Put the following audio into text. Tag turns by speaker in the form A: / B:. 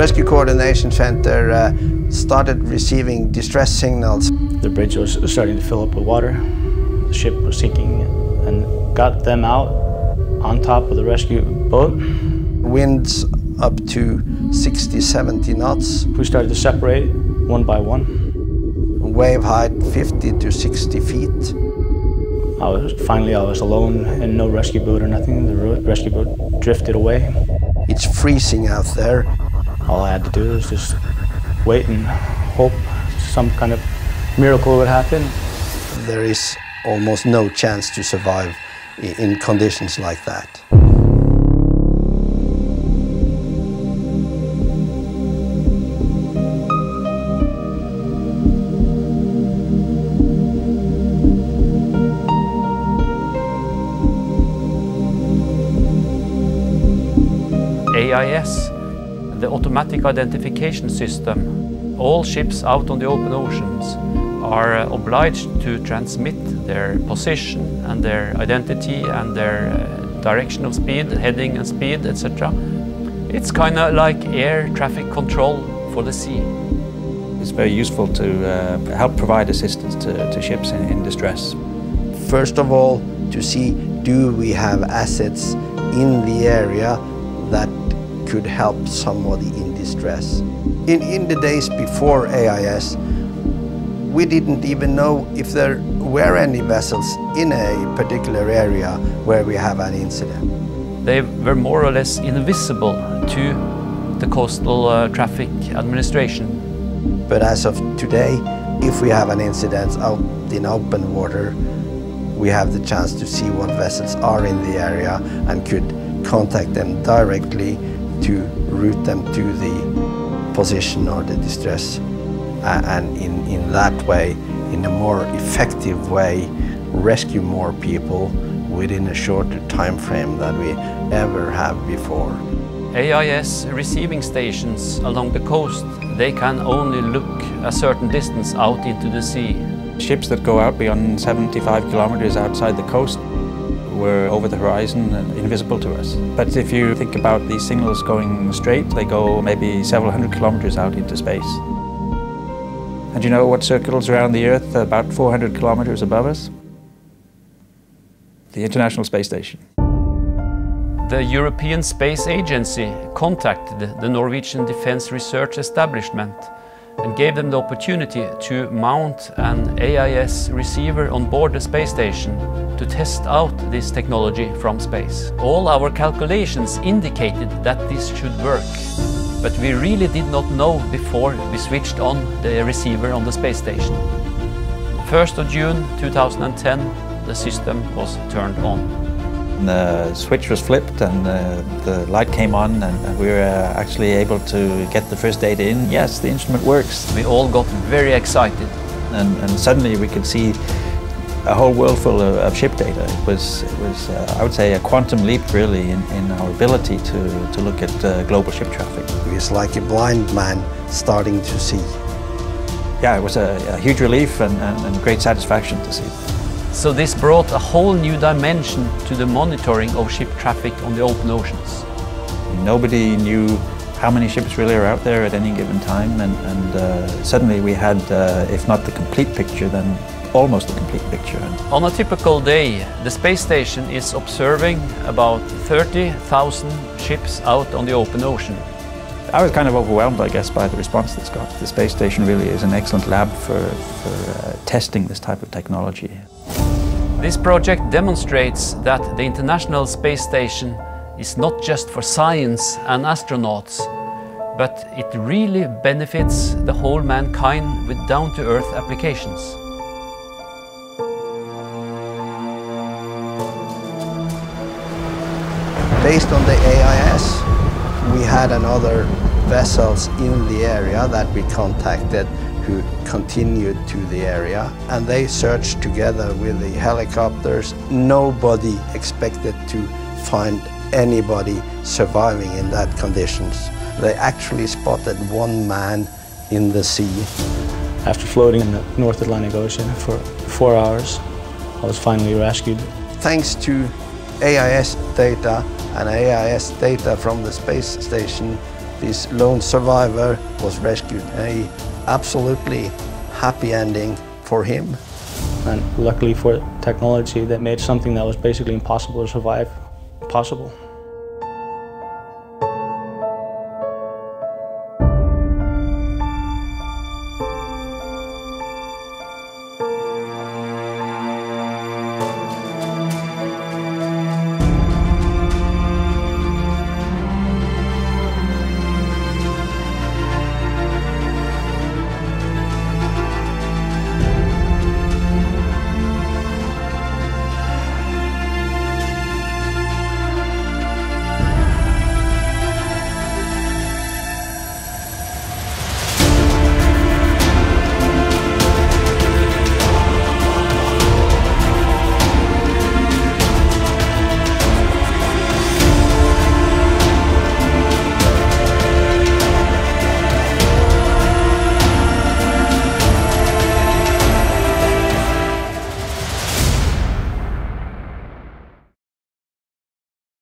A: Rescue Coordination Center started receiving distress signals.
B: The bridge was starting to fill up with water. The ship was sinking and got them out on top of the rescue boat.
A: Winds up to 60-70 knots.
B: We started to separate one by one.
A: Wave height 50 to 60 feet.
B: Finally I was alone and no rescue boat or nothing. The rescue boat drifted away.
A: It's freezing out there.
B: All I had to do was just wait and hope some kind of miracle would happen.
A: There is almost no chance to survive in conditions like that.
C: AIS, the automatic identification system. All ships out on the open oceans are obliged to transmit their position and their identity and their direction of speed, heading and speed, etc. It's kind of like air traffic control for the sea.
D: It's very useful to help provide assistance to ships in distress.
A: First of all, to see, do we have assets in the area that could help somebody in distress. In the days before AIS, we didn't even know if there were any vessels in a particular area where we have an incident.
C: They were more or less invisible to the coastal traffic administration.
A: But as of today, if we have an incident out in open water, we have the chance to see what vessels are in the area and could contact them directly to route them to the position or the distress. And in that way, in a more effective way, rescue more people within a shorter time frame than we ever have before.
C: AIS receiving stations along the coast, they can only look a certain distance out into the sea.
D: Ships that go out beyond 75 kilometers outside the coast were over the horizon and invisible to us. But if you think about these signals going straight, they go maybe several hundred kilometers out into space. And you know what circles around the Earth about 400 kilometers above us? The International Space Station.
C: The European Space Agency contacted the Norwegian Defence Research Establishment and gave them the opportunity to mount an AIS receiver on board the space station to test out this technology from space. All our calculations indicated that this should work, but we really did not know before we switched on the receiver on the space station. 1st of June 2010, the system was turned on.
D: The switch was flipped and the light came on and we were actually able to get the first data in. Yes, the instrument works.
C: We all got very excited.
D: And suddenly we could see a whole world full of ship data. It was I would say, a quantum leap really in our ability to look at global ship traffic.
A: It's like a blind man starting to see.
D: Yeah, it was a huge relief and great satisfaction to see.
C: So this brought a whole new dimension to the monitoring of ship traffic on the open oceans.
D: Nobody knew how many ships really are out there at any given time, and suddenly we had, if not the complete picture, then almost a complete picture.
C: On a typical day, the space station is observing about 30,000 ships out on the open ocean.
D: I was kind of overwhelmed, I guess, by the response that's got. The space station really is an excellent lab for testing this type of technology.
C: This project demonstrates that the International Space Station is not just for science and astronauts, but it really benefits the whole mankind with down-to-earth applications.
A: Based on the AIS, we had another vessels in the area that we contacted who continued to the area, and they searched together with the helicopters. Nobody expected to find anybody surviving in that conditions. They actually spotted one man in the sea.
B: After floating in the North Atlantic Ocean for 4 hours, I was finally rescued.
A: Thanks to AIS data and AIS data from the space station, This lone survivor was rescued. A absolutely happy ending for him.
B: And luckily for technology that made something that was basically impossible to survive possible.